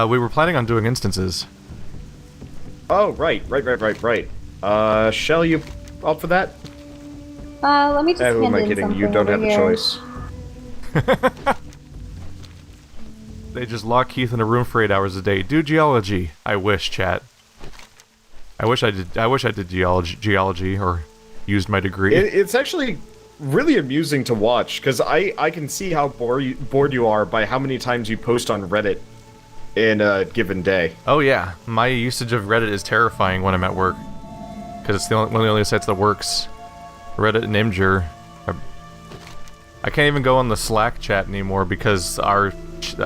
We were planning on doing instances. Oh, right. Shell, you up for that? Let me just who am hand I in kidding? something You don't over have a here. choice. They just lock Keith in a room for 8 hours a day. Do geology. I wish, chat. I wish I did geology or used my degree. It's actually really amusing to watch, because I can see how bored you are by how many times you post on Reddit in a given day. Oh yeah, my usage of Reddit is terrifying when I'm at work, because it's one of the only sites that works. Reddit and Imgur. I can't even go on the Slack chat anymore because I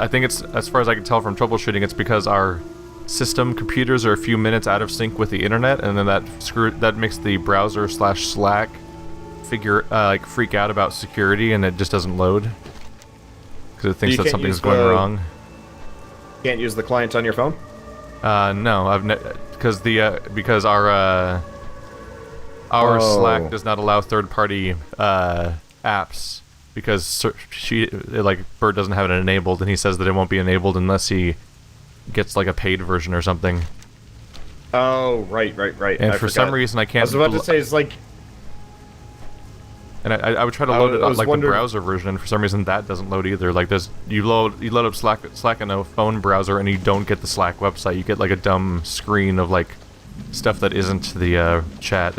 think it's, as far as I can tell from troubleshooting, it's because our system computers are a few minutes out of sync with the internet, and then that makes the browser / Slack freak out about security, and it just doesn't load because it thinks that something's going wrong. Can't use the client on your phone? No, because our Slack does not allow third-party apps, because Bert doesn't have it enabled, and he says that it won't be enabled unless he gets like a paid version or something. Oh, right. And for some reason I can't. I was about to say, it's like... And I would try to load it on the browser version, and for some reason that doesn't load either. Like you load up Slack in a phone browser, and you don't get the Slack website. You get like a dumb screen of like stuff that isn't the chat.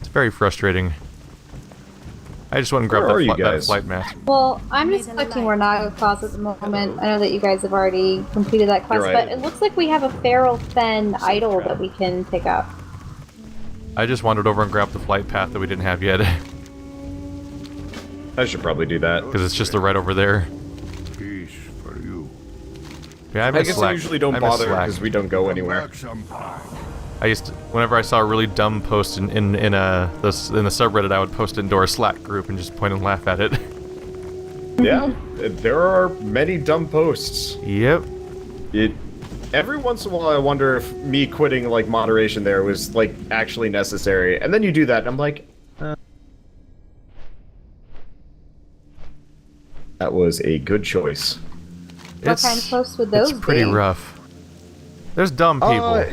It's very frustrating. I just went and grabbed that flight mask. Well, I'm just collecting Renaga claws at the moment. I know that you guys have already completed that quest, but it looks like we have a feral fen idol that we can pick up. I just wandered over and grabbed the flight path that we didn't have yet. I should probably do that. Because it's just right over there. Peace for you. Yeah, I guess I usually don't bother because we don't go anywhere. Whenever I saw a really dumb post in the subreddit, I would post it into our Slack group and just point and laugh at it. Yeah, there are many dumb posts. Yep. Every once in a while, I wonder if me quitting like moderation there was like actually necessary, and then you do that, and I'm like, that was a good choice. What kind of posts would those be? It's pretty rough. There's dumb people.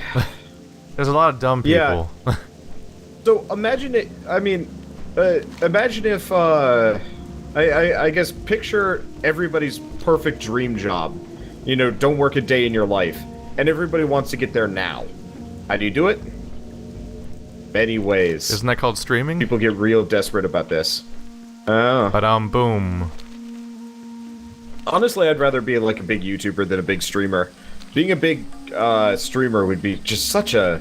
There's a lot of dumb people. Yeah. So imagine it. I mean, imagine if I guess picture everybody's perfect dream job. You know, don't work a day in your life. And everybody wants to get there now. How do you do it? Many ways. Isn't that called streaming? People get real desperate about this. Oh. Boom. Honestly, I'd rather be like a big YouTuber than a big streamer. Being a big streamer would be just such a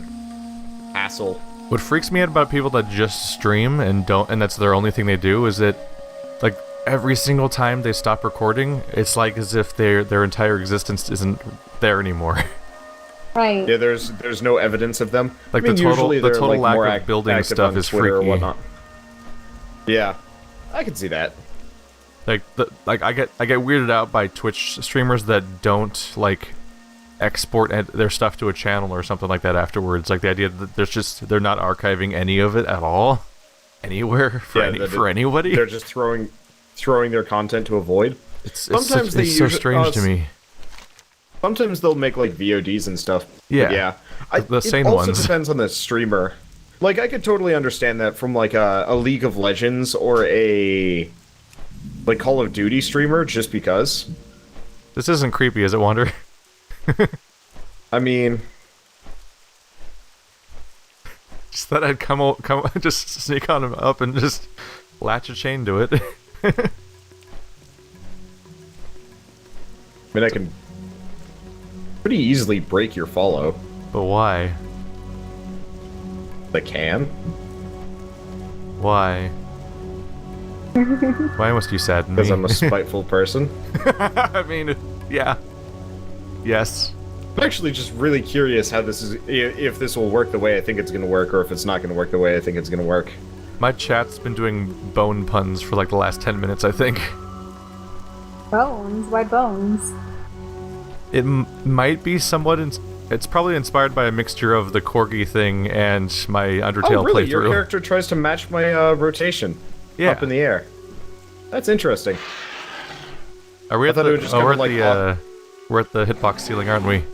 hassle. What freaks me out about people that just stream and that's their only thing they do is that, like, every single time they stop recording, it's like as if their entire existence isn't there anymore. Right. Yeah, there's no evidence of them. Like, I mean, the total like lack of building stuff is Twitter freaky. or whatnot. Yeah, I can see that. Like I get weirded out by Twitch streamers that don't like export their stuff to a channel or something like that afterwards. Like the idea that they're not archiving any of it at all, anywhere for anybody. They're just throwing their content to a void. It's so strange to me. Sometimes they'll make like VODs and stuff. Yeah, the same ones. It also depends on the streamer. Like, I could totally understand that from like a League of Legends or a like Call of Duty streamer, just because. This isn't creepy, is it, Wander? I mean, just thought I'd come just sneak on him up and just latch a chain to it. I mean, I can pretty easily break your follow. But why? I can. Why? Why must you sadden me? Because I'm a spiteful person. I mean, yeah. Yes. I'm actually just really curious how this is, if this will work the way I think it's going to work, or if it's not going to work the way I think it's going to work. My chat's been doing bone puns for like the last 10 minutes, I think. Bones? Why bones? It might be somewhat... It's probably inspired by a mixture of the Corgi thing and my Undertale really? playthrough. Your character tries to match my rotation up in the air. That's interesting. Are we I at thought the? it would just Oh, cover, we're at the hitbox ceiling, aren't we?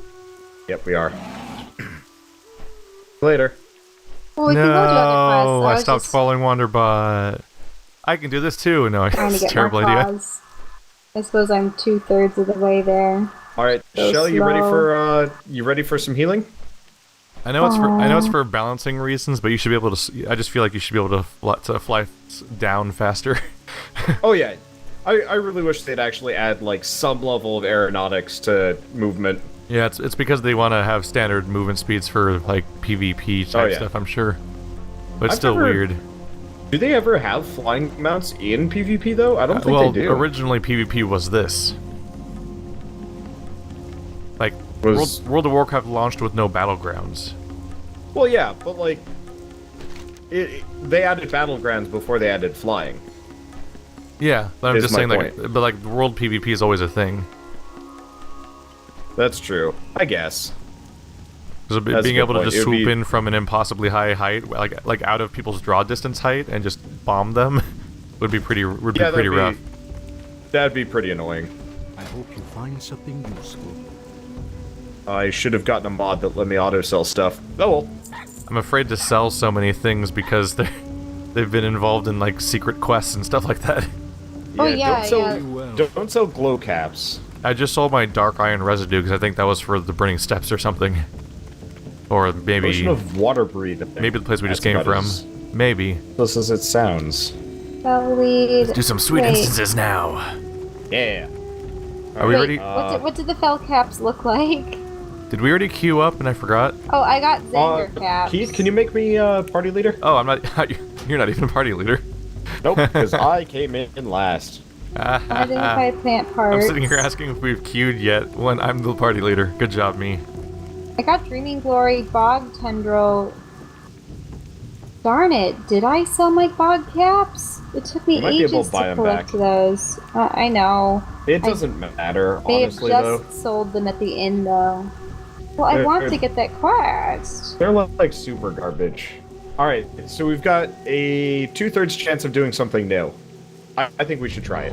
Yep, we are. Later. Well, we can go do other quests. No, I was stopped just following Wanderbot. I can do this too. No, trying to it's a get terrible more idea. claws. I suppose I'm 2/3 of the way there. All right, So Shell, you slow. ready for some healing? I know it's for balancing reasons, but you should be able to. I just feel like you should be able to fly down faster. Oh yeah, I really wish they'd actually add like some level of aeronautics to movement. Yeah, it's because they want to have standard movement speeds for like PvP type yeah. stuff. I'm sure, but it's I've still never- weird. Do they ever have flying mounts in PvP though? I don't think Well, they do. originally PvP was this. Like Was- World of Warcraft launched with no battlegrounds. Well, yeah, but like, they added battlegrounds before they added flying. Yeah, but I'm Is just my saying, like, point. but like world PvP is always a thing. That's true, I guess. Because That's a being good able to point. just It would swoop be- in from an impossibly high height, like out of people's draw distance height, and just bomb them, would be pretty rough. That'd be pretty annoying. I hope you find something useful. I should have gotten a mod that let me auto sell stuff. Oh well. I'm afraid to sell so many things because they've been involved in like secret quests and stuff like that. Oh, yeah, Don't sell glow caps. I just sold my dark iron residue because I think that was for the burning steps or something, or maybe Potion of water breed. maybe the place we just That's came about from. Maybe. Close as it sounds. Lead. Do some sweet Wait. instances now. Yeah. Are we Wait, ready? what did the fell caps look like? Did we already queue up and I forgot? Oh, I got Xander caps. Keith, can you make me party leader? Oh, I'm not. You're not even a party leader. Nope, because I came in last. Identify plant parts. I'm sitting here asking if we've queued yet when I'm the party leader. Good job, me. I got Dreaming Glory, Bog Tendril. Darn it, did I sell my bog caps? It took me You might be able ages to buy to 'em collect back. those. I know. It doesn't matter, They honestly, have though. just sold them at the end, though. Well, I want to get that quest. They're like super garbage. Alright, so we've got a 2/3 chance of doing something new. I think we should try it.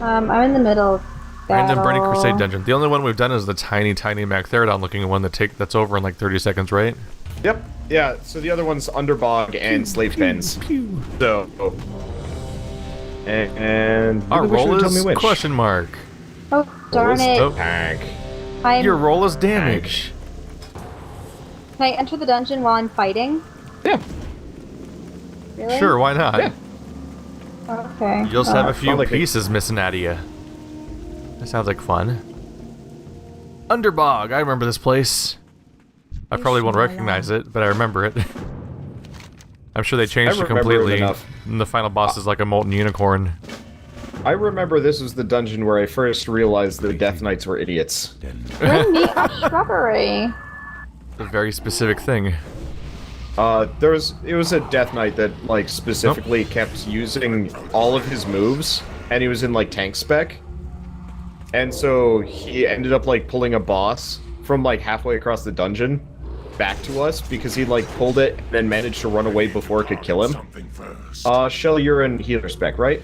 I'm in the middle of Random Burning battle. Crusade dungeon. The only one we've done is the tiny Magtheridon looking one that's over in like 30 seconds, right? Yep, yeah, so the other one's Underbog and Slave Pens. So... And... Our maybe we roll should tell me is which. question mark. Oh, darn it. Oh. Tank. Your roll is damage. Can I enter the dungeon while I'm fighting? Yeah. Really? Sure, why not? Yeah. Okay. You'll just have a few Sound like a- pieces missing out of you. That sounds like fun. Underbog, I remember this place. I probably won't recognize it, but I remember it. I'm sure they changed I it remember it completely. enough. And the final boss is like a molten unicorn. I remember this was the dungeon where I first realized the Death Knights were idiots. Bring me a shrubbery. A very specific thing. It was a Death Knight that, like, specifically kept using all of his moves, and he was in, like, tank spec. And so he ended up, like, pulling a boss from, like, halfway across the dungeon back to us because he, like, pulled it and then managed to run away before it could kill him. Shell, you're in healer spec, right?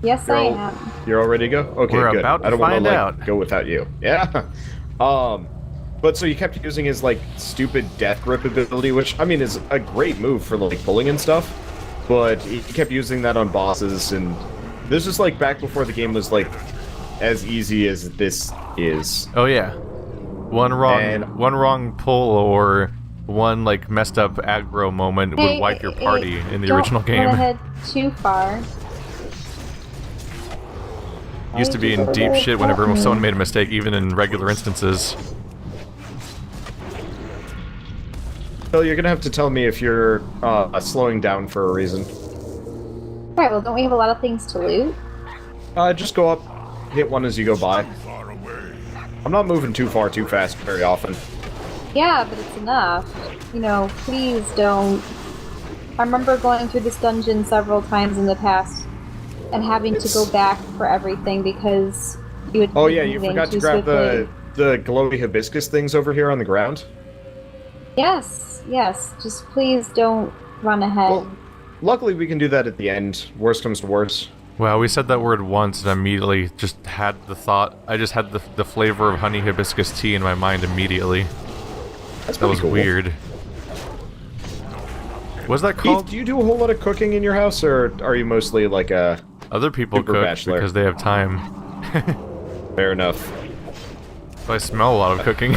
Yes, I am. You're all ready to go? Okay, We're good. about to I don't want find to, like, out. go without you. Yeah. But so he kept using his, like, stupid death grip ability, which, I mean, is a great move for, like, pulling and stuff. But he kept using that on bosses, and this is, like, back before the game was, like, as easy as this is. Oh yeah. One wrong pull or one like messed up aggro moment would wipe your party in the original game. Don't head too far. Used to be in deep shit whenever someone made a mistake, even in regular instances. So you're gonna have to tell me if you're slowing down for a reason. Alright, well, don't we have a lot of things to loot? Just go up, hit one as you go by. I'm not moving too far too fast very often. Yeah, but it's enough. You know, please don't. I remember going through this dungeon several times in the past and having to go back for everything because you would. Oh yeah, you forgot to grab the glowy hibiscus things over here on the ground. Yes, just please don't run ahead. Well, luckily we can do that at the end. Worst comes to worst. Wow, we said that word once and immediately just had the thought. I just had the flavor of honey hibiscus tea in my mind immediately. That's That was cool. weird. What's that called? Keith, do you do a whole lot of cooking in your house, or are you mostly like a Other people super cook bachelor? because they have time. Fair enough. So I smell a lot of cooking.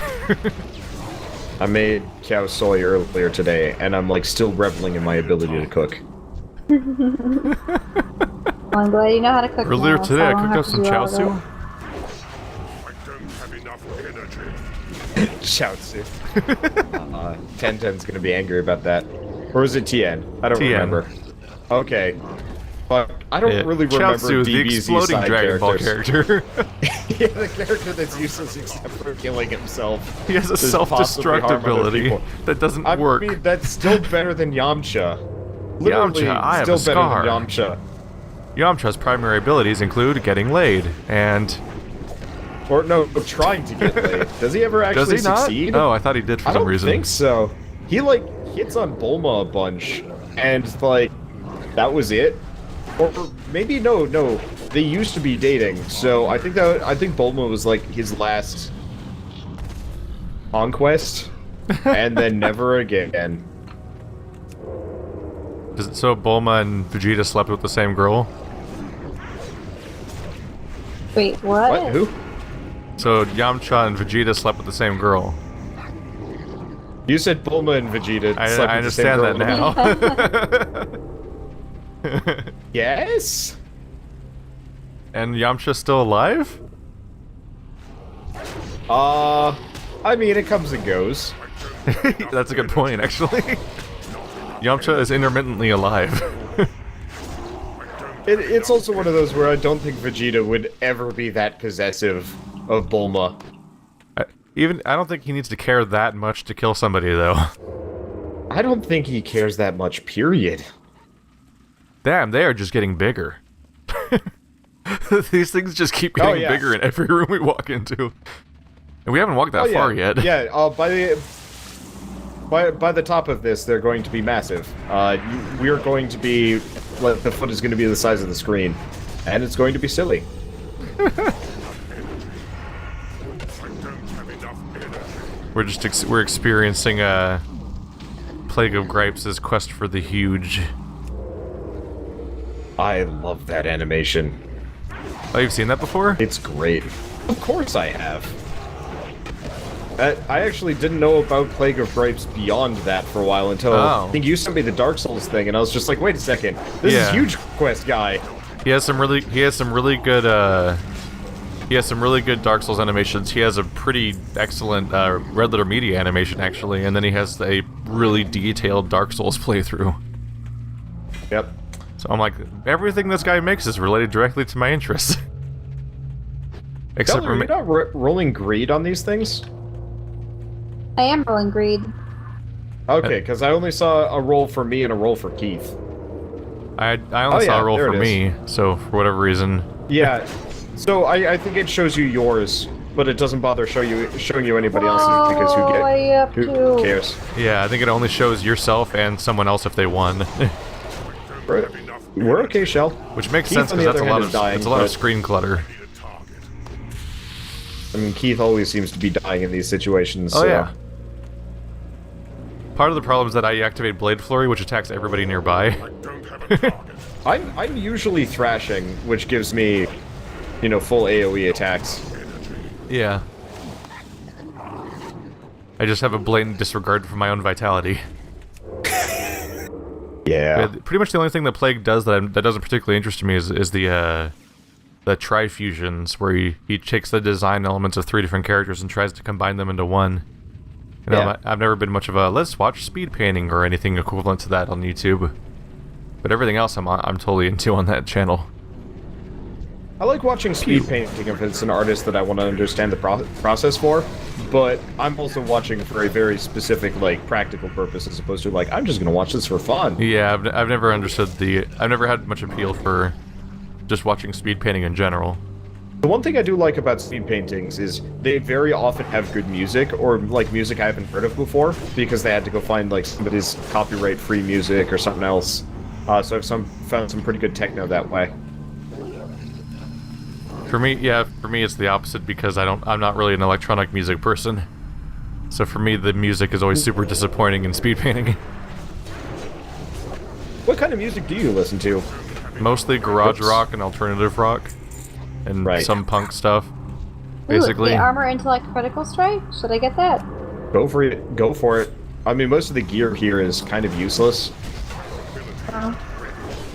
I made cow soy earlier today, and I'm like still reveling in my ability to cook. Well, I'm glad you know how to cook. Earlier now, so today, I don't cooked have up to some do chow all suey. that. Chaozu. 1010's gonna be angry about that. Or is it Tien? I don't Tien. remember. Okay. Fuck. I don't really remember Chaozu, the DBZ exploding side Dragon Ball characters. character. Yeah, the character that's useless except for killing himself. He has a Does possibly self-destruct harm other ability people. that doesn't I work. mean, that's still better than Yamcha. Literally, Yamcha, I have still a scar. better than Yamcha. Yamcha's primary abilities include getting laid, and... Or no, trying to get laid. Does he ever actually Does he not? succeed? Oh, I thought he did for I some don't reason. think so. He like hits on Bulma a bunch, and like that was it. Or maybe no. They used to be dating, so I think Bulma was like his last conquest, and then never again. So Bulma and Vegeta slept with the same girl? Wait, what? What? Who? So Yamcha and Vegeta slept with the same girl. You said Bulma and Vegeta. slept I with the same understand girl. that now. Yes. And Yamcha's still alive? I mean, it comes and goes. That's a good point, actually. Yamcha is intermittently alive. It's also one of those where I don't think Vegeta would ever be that possessive of Bulma. I don't think he needs to care that much to kill somebody, though. I don't think he cares that much, period. Damn, they are just getting bigger. These things just keep getting yeah. bigger in every room we walk into. And we haven't walked that far yet. Yeah, by the top of this, they're going to be massive. We're going to be... Like, the foot is going to be the size of the screen. And it's going to be silly. We're experiencing a Plague of Gripes' quest for the huge. I love that animation. Oh, you've seen that before? It's great. Of course I have. I actually didn't know about Plague of Gripes beyond that for a while until I think you sent me the Dark Souls thing, and I was just like, wait a second, this is huge quest guy. He has some really good Dark Souls animations. He has a pretty excellent Red Letter Media animation, actually, and then he has a really detailed Dark Souls playthrough. Yep. So I'm like, everything this guy makes is related directly to my interests. Except Are you not rolling greed on these things? I am rolling greed. Okay, because I only saw a roll for me and a roll for Keith. I only saw a roll there for it me, so for whatever reason. Yeah, so I think it shows you yours, but it doesn't bother showing you anybody else's because who cares? Yeah, I think it only shows yourself and someone else if they won. We're okay, Shell. Which makes Keith, sense on because the that's other hand, is dying, it's a lot of but- screen clutter. I mean, Keith always seems to be dying in these situations. Oh so. yeah. Part of the problem is that I activate Blade Flurry, which attacks everybody nearby. I'm usually thrashing, which gives me, full AoE attacks. Yeah. I just have a blatant disregard for my own vitality. Yeah. Pretty much the only thing the Plague does that doesn't particularly interest me is the Trifusions, where he takes the design elements of 3 different characters and tries to combine them into one. I've never been much of a let's watch speed painting or anything equivalent to that on YouTube. But everything else I'm totally into on that channel. I like watching speed painting if it's an artist that I want to understand the process for, but I'm also watching for a very specific, practical purpose as opposed to, I'm just gonna watch this for fun. Yeah, I've never understood I've never had much appeal for just watching speed painting in general. The one thing I do like about speed paintings is they very often have good music, or music I haven't heard of before, because they had to go find somebody's copyright-free music or something else. So I've found some pretty good techno that way. For me, it's the opposite because I'm not really an electronic music person. So for me, the music is always super disappointing in speed painting. What kind of music do you listen to? Mostly garage rock and alternative rock, and some punk stuff. Basically, Ooh, the armor intellect critical strike. Should I get that? Go for it. Go for it. I mean, most of the gear here is kind of useless.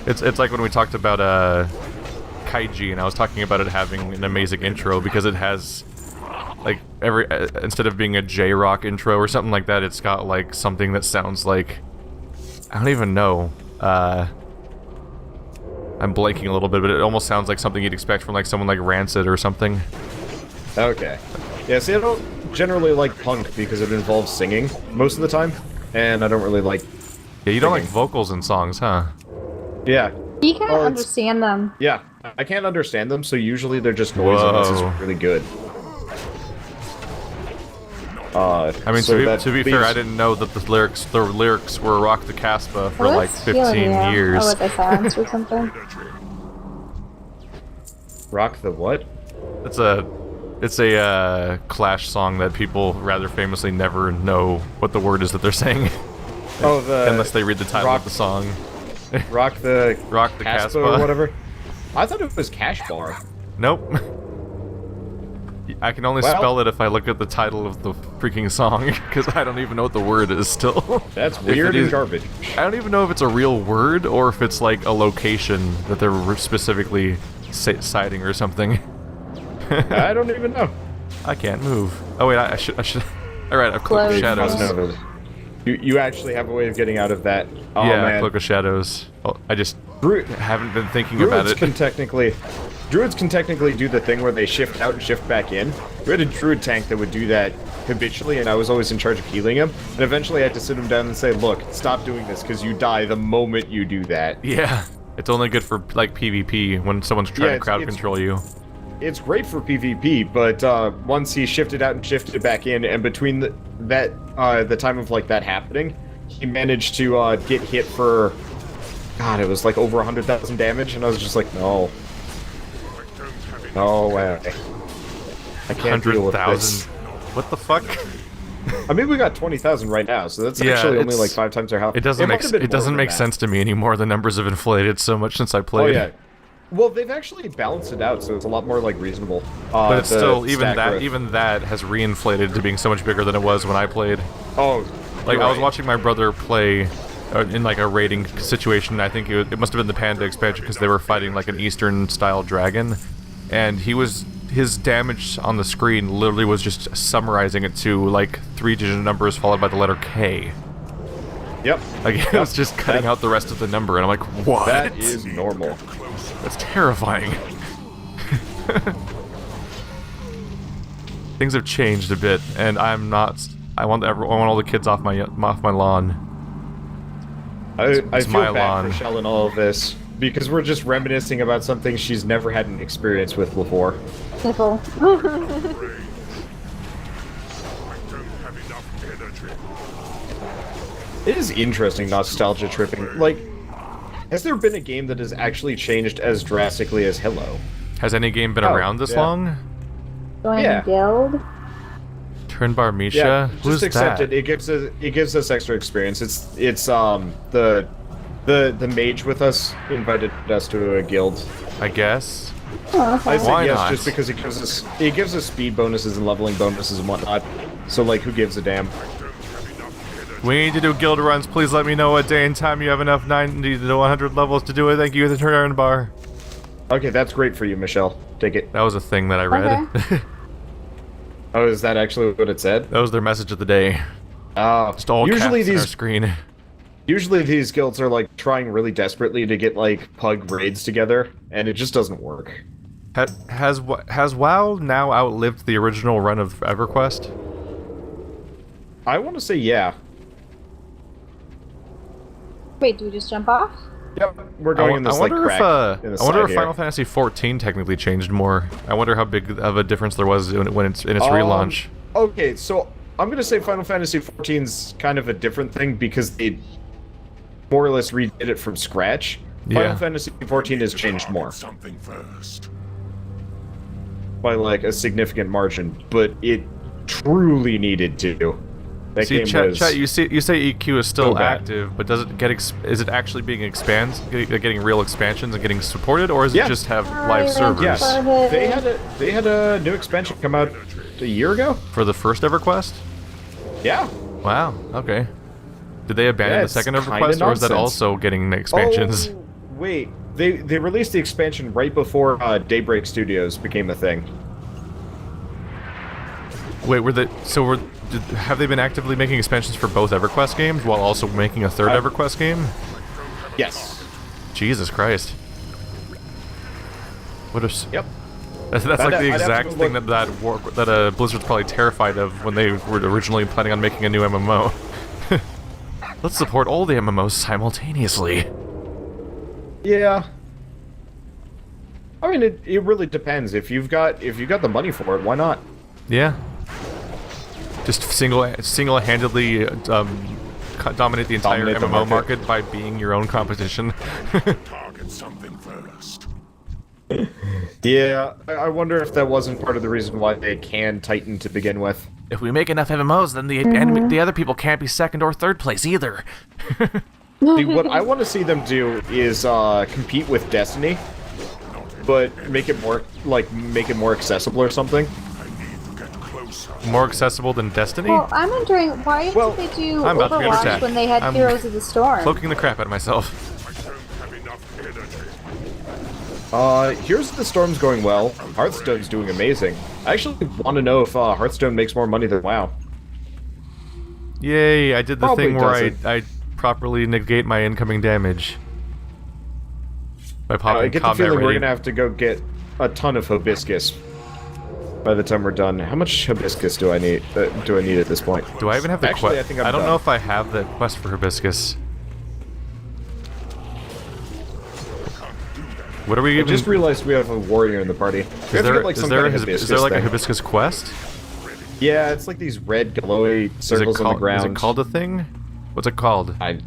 It's like when we talked about Kaiji, and I was talking about it having an amazing intro because it has like instead of being a J-rock intro or something like that, it's got like something that sounds like, I don't even know. I'm blanking a little bit, but it almost sounds like something you'd expect from like someone like Rancid or something. Okay. Yeah, see, I don't generally like punk because it involves singing most of the time, and I don't really like Yeah, you don't like vocals in songs, huh? Yeah. You can't understand them. Yeah, I can't understand them, so usually they're just noise unless it's really good. I mean, so to be fair, I didn't know that the lyrics were Rock the Casbah for like 15 years. Oh, was I silenced or something? Rock the what? It's a Clash song that people rather famously never know what the word is that they're saying. Oh, unless they read the title of the song. Rock the Casbah or whatever. I thought it was Cash Bar. Nope. I can only spell it if I look at the title of the freaking song, because I don't even know what the word is still. That's weird and garbage. I don't even know if it's a real word or if it's like a location that they're specifically citing or something. I don't even know. I can't move. Oh wait, I should. Alright, I've Cloak of Shadows. You actually have a way of getting out of that. Oh, yeah, man. Cloak of Shadows. Oh, I just haven't been thinking about it. Druids can technically do the thing where they shift out and shift back in. We had a Druid tank that would do that habitually, and I was always in charge of healing him. And eventually I had to sit him down and say, look, stop doing this, because you die the moment you do that. Yeah, it's only good for, like, PvP, when someone's trying to crowd control you. It's great for PvP, but once he shifted out and shifted back in, and between the time of, like, that happening, he managed to get hit for... God, it was like over 100,000 damage, and I was just like, no. No way. I can't deal with this. What the fuck? I mean, we got 20,000 right now, so that's actually only like 5 times our health. It doesn't make sense to me anymore. The numbers have inflated so much since I played. Oh yeah. Well, they've actually balanced it out, so it's a lot more like reasonable. But it's still even that has reinflated to being so much bigger than it was when I played. Oh. Like I was watching my brother play in like a raiding situation. I think it must have been the Panda expansion because they were fighting like an Eastern style dragon, and his damage on the screen literally was just summarizing it to like 3-digit numbers followed by the letter K. Yep. Like it was just cutting out the rest of the number, and I'm like, what? That is normal. That's terrifying. Things have changed a bit, and I'm not. I want all the kids off my lawn. I feel bad for Shell in all of this, because we're just reminiscing about something she's never had an experience with before. Sniffle. It is interesting nostalgia tripping. Like, has there been a game that has actually changed as drastically as Hello? Has any game been around this long? Join guild? Turnbar Misha? Yeah, Who's just accept that? it. It gives us extra experience. It's the mage with us invited us to a guild. I guess. Oh, okay. I said Why yes not? just because it gives us speed bonuses and leveling bonuses and whatnot. So like, who gives a damn? We need to do guild runs. Please let me know what day and time you have enough 90 to 100 levels to do it. Thank you, the turn bar. Okay, that's great for you, Michelle. Take it. That was a thing that I read. Okay. Oh, is that actually what it said? That was their message of the day. Just all usually caps on our screen. Usually these guilds are like trying really desperately to get like pug raids together, and it just doesn't work. Has WoW now outlived the original run of EverQuest? I want to say yeah. Wait, do we just jump off? Yep, we're going in this like crack. I wonder if Final Fantasy XIV technically changed more. I wonder how big of a difference there was when it's in its relaunch. Okay, so I'm gonna say Final Fantasy XIV's kind of a different thing because they more or less redid it from scratch. Yeah. Final Fantasy XIV has changed more. Something first. by like a significant margin, but it truly needed to. That See, game chat, was you say EQ is still so bad. active, but does it get is it actually being getting real expansions and getting supported, or does Yeah. it just have live servers? Yes, they had a new expansion come out a year ago. For the first EverQuest? Yeah. Wow, okay. Did they abandon the it's second kinda EverQuest, or is that nonsense. also getting expansions? Oh, wait, they released the expansion right before Daybreak Studios became a thing. Wait, have they been actively making expansions for both EverQuest games while also making a third EverQuest game? Yes. Jesus Christ. What if? Yep. That's like the I'd have to exact go thing look. that Blizzard's probably terrified of when they were originally planning on making a new MMO. Let's support all the MMOs simultaneously. Yeah. I mean, it really depends. If you've got the money for it, why not? Yeah. Just single-handedly dominate the entire Dominate the MMO market. market by being your own competition. Target something first. Yeah, I wonder if that wasn't part of the reason why they canned Titan to begin with. If we make enough MMOs, then the other people can't be second or third place either. See, what I want to see them do is compete with Destiny, but make it more accessible or something. More accessible than Destiny? Well, I'm wondering why Well, did they do I'm about to be under Overwatch attack. when they had I'm Heroes of the Storm? Cloaking the crap out of myself. Here's the Storm's going well. Hearthstone's doing amazing. I actually want to know if Hearthstone makes more money than WoW. Yay, I did the Probably thing where doesn't. I properly negate my incoming damage. By I popping get the combat feeling we're rating. gonna have to go get a ton of hibiscus by the time we're done. How much hibiscus do I need? At this point? Do I even have the Actually, quest? I think I'm don't done. know if I have the quest for hibiscus. What are we I even? just realized we have a warrior in the party. We Is have to there, get, like, is some there, kind of is there like a thing. hibiscus quest? Yeah, it's like these red glowy Is it, circles on the ground. is it called a thing? What's it called? I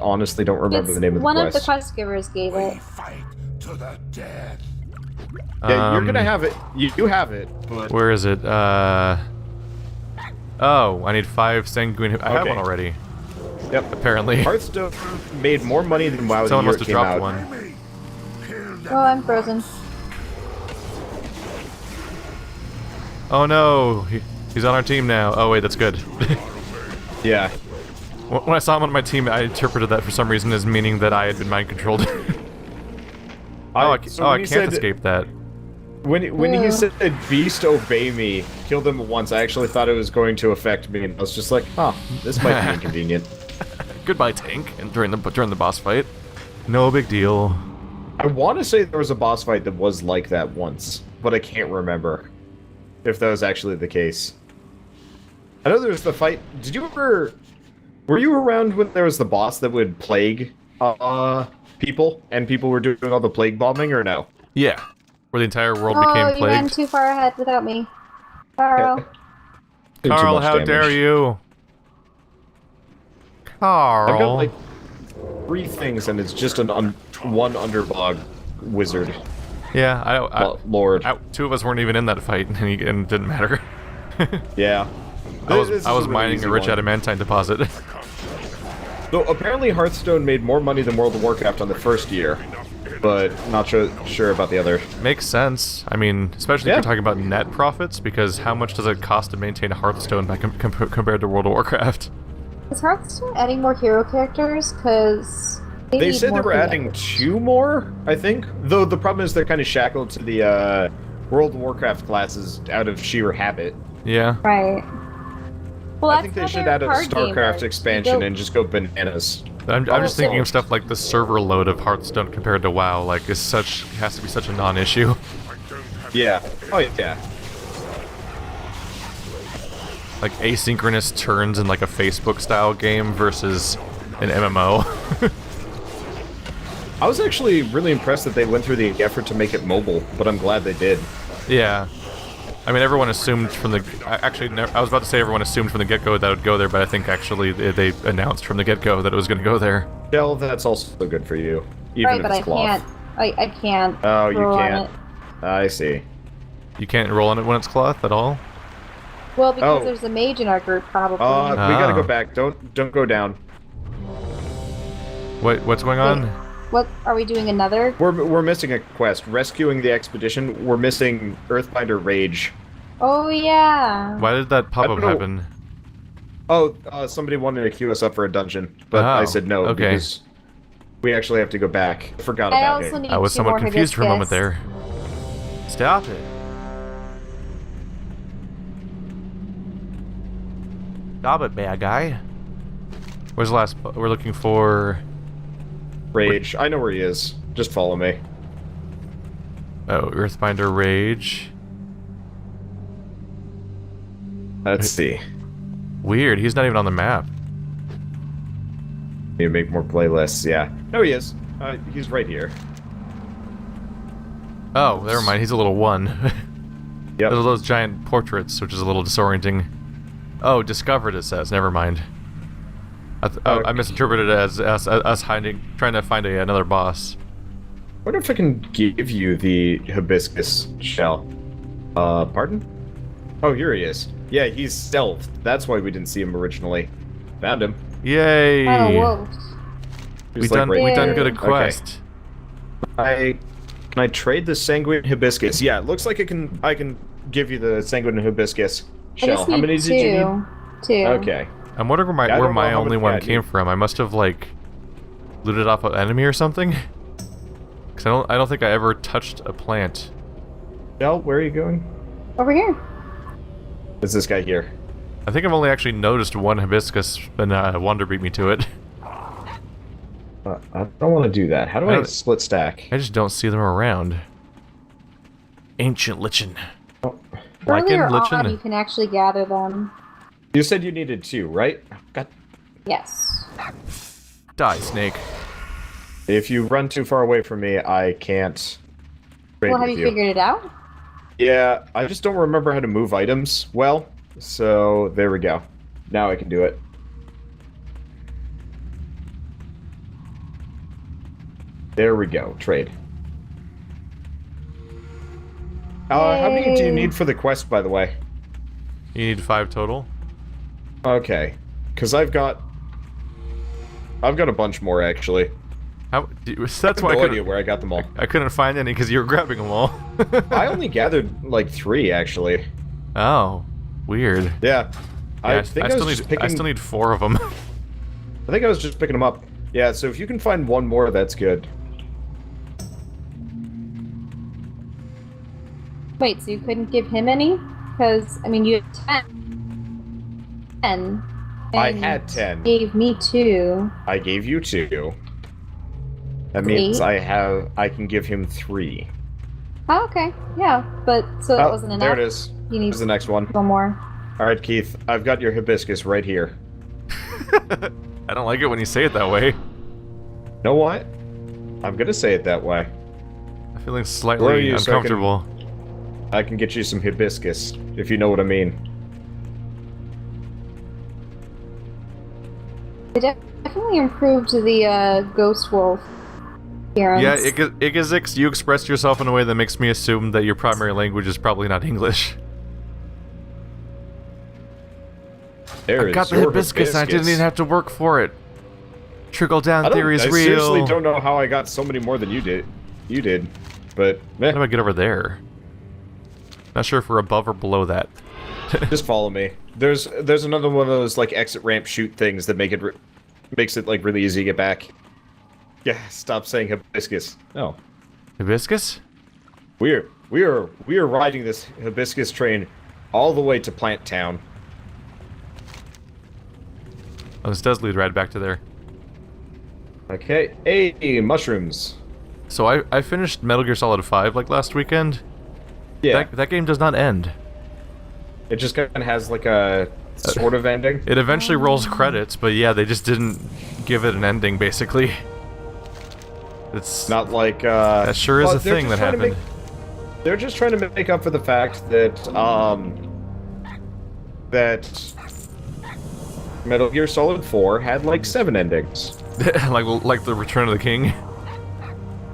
honestly don't remember It's the name of the one quest. of the quest givers gave it. Fight to the death. Yeah, you're gonna have it. You have it, but Where is it? Oh, I need 5 sanguine. I have Okay. one already. yep. Apparently. Hearthstone made more money than WoW the Someone year must it have came dropped out. one. Oh, I'm frozen. Oh no, he's on our team now. Oh wait, that's good. Yeah. When I saw him on my team, I interpreted that for some reason as meaning that I had been mind controlled. I when he can't said- escape that. When Yeah. he said "Beast obey me," killed him once. I actually thought it was going to affect me, and I was just like, "Huh, this might be inconvenient." Goodbye, tank. And during the boss fight, no big deal. I want to say there was a boss fight that was like that once, but I can't remember if that was actually the case. I know there was the fight. Did you ever? Were you around when there was the boss that would plague people, and people were doing all the plague bombing, or no? Yeah, where the entire world Oh, became you ran plagued. too far ahead without me. Carl. Did too Carl, much how damage. dare you? Carl. I've got like 3 things, and it's just one Underbog wizard. Yeah, Lord. 2 of us weren't even in that fight, and it didn't matter. Yeah. I This is was really mining easy a rich one. adamantine deposit. So apparently Hearthstone made more money than World of Warcraft on the first year, but not sure about the other. Makes sense. I mean, especially if Yeah. you're talking about net profits, because how much does it cost to maintain a Hearthstone by compared to World of Warcraft? Is Hearthstone adding more hero characters? Because They need said they more were adding players. 2 more, I think. Though the problem is they're kind of shackled to the World of Warcraft classes out of sheer habit. Yeah. Right. Well, I think they should add a StarCraft expansion and just go bananas. But I'm just Also- thinking of stuff like the server load of Hearthstone compared to WoW. Like, has to be such a non-issue. Yeah. Oh yeah. Like asynchronous turns in like a Facebook-style game versus an MMO. I was actually really impressed that they went through the effort to make it mobile, but I'm glad they did. Yeah. I mean, everyone assumed from the... I was about to say everyone assumed from the get-go that it would go there, but I think actually they announced from the get-go that it was going to go there. Well, that's also good for you, even Right, if but it's I cloth. can't. I can't. Oh, you roll on can't. it. I see. You can't roll on it when it's cloth at all? Well, because Oh. there's a mage in our group, probably. We gotta go Oh. back. Don't go down. What's going on? What are we doing? Another? We're missing a quest. Rescuing the expedition. We're missing Earthbinder Rage. Oh yeah. Why did that pop-up don't know. happen? Oh, somebody wanted to queue us up for a dungeon, but I Oh, said no okay. because we actually have to go back. I forgot I about also it. need I was 2 somewhat more confused for a moment hibiscus. there. Stop it. Stop it, bad guy. Where's the last... We're looking for... Rage. I know where he is. Just follow me. Oh, Earthbinder Rage. Let's see. Weird, he's not even on the map. Need to make more playlists. Yeah. No, he is. He's right here. Oh, never mind, he's a little one. Yep. Those are those giant portraits, which is a little disorienting. Oh, discovered it says, never mind. I misinterpreted it as us hiding, trying to find another boss. I wonder if I can give you the hibiscus shell. Pardon? Oh, here he is. Yeah, he's stealthed. That's why we didn't see him originally. Found him. Yay! Oh, wolf. He We was, like, done right we done there. good at Okay. quest. Can I trade the sanguine hibiscus? Yeah, it looks like I can give you the sanguine hibiscus I shell. just How need many 2. did you need? 2. Okay. I'm wondering Yeah, I where don't know my how only much one bad came you- from. I must have like looted off an enemy or something. Cause I don't think I ever touched a plant. Shell, where are you going? Over here. It's this guy here. I think I've only actually noticed one hibiscus, and Wonder beat me to it. I don't want to do that. How do I I don't- split stack? I just don't see them around. Ancient Lichen. Earlier Lichen, on, you Lichen. can actually gather them. You said you needed 2, right? God. Yes. Die, snake. If you run too far away from me, I can't trade Well, have with you figured it out? Yeah, I just don't remember how to move items well, so there we go. Now I can do it. There we go. Trade. How many do you Yay. need for the quest, by the way? You need 5 total. Okay, because I've got a bunch more actually. How? That's I have why no I idea couldn't. where I got them all. I couldn't find any because you were grabbing them all. I only gathered like 3 actually. Oh, weird. Yeah, I Yeah, think I I was still just need. picking. I still need 4 of them. I think I was just picking them up. Yeah, so if you can find one more, that's good. Wait, so you couldn't give him any? Because, I mean, you had 10. I and had 10. Gave me 2. I gave you 2. That means 8. I can give him 3. Oh, okay. Yeah, but so that Oh, wasn't enough. there it is. You need Here's the next one. one more. All right, Keith, I've got your hibiscus right here. I don't like it when you say it that way. You know what? I'm gonna say it that way. I'm feeling Where are slightly you, so I can- uncomfortable. I can get you some hibiscus, if you know what I mean. It definitely improved the ghost wolf appearance. Yeah, Igazix, you expressed yourself in a way that makes me assume that your primary language is probably not English. There I is got the your hibiscus, and I didn't even have to work for it. Trickle down theory is I real. seriously don't know how I got so many more than you did. But How do I get over there? Not sure if we're above or below that. just follow me. There's another one of those like exit ramp shoot things that makes it like really easy to get back. Yeah, stop saying hibiscus. No, Hibiscus? we are riding this hibiscus train all the way to Plant Town. Oh, this does lead right back to there. Okay, hey, mushrooms. So I finished Metal Gear Solid 5 like last weekend. Yeah, That game does not end. it just kind of has like a sort of ending. It eventually rolls credits, but yeah, they just didn't give it an ending, basically. It's Not like that sure is well, a they're thing just that trying to happened. They're just trying to make up for the fact that that Metal Gear Solid 4 had like 7 endings. like the Return of the King.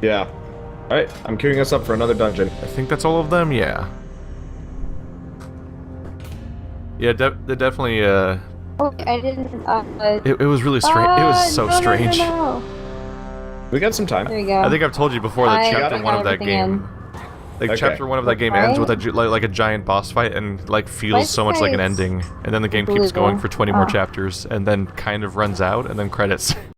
Yeah. Alright, I'm queuing us up for another dungeon. I think that's all of them, yeah. Yeah, they definitely. Oh, I didn't. It was really strange. It was so strange. No. We got some time. There you go. I think I've told you before that I chapter got 1 of that everything game. Like Okay. chapter 1 of that game ends with Right? like a giant boss fight and like feels Why so much like an guys ending, and then the game keeps believe going it? for 20 more Oh. chapters, and then kind of runs out, and then credits.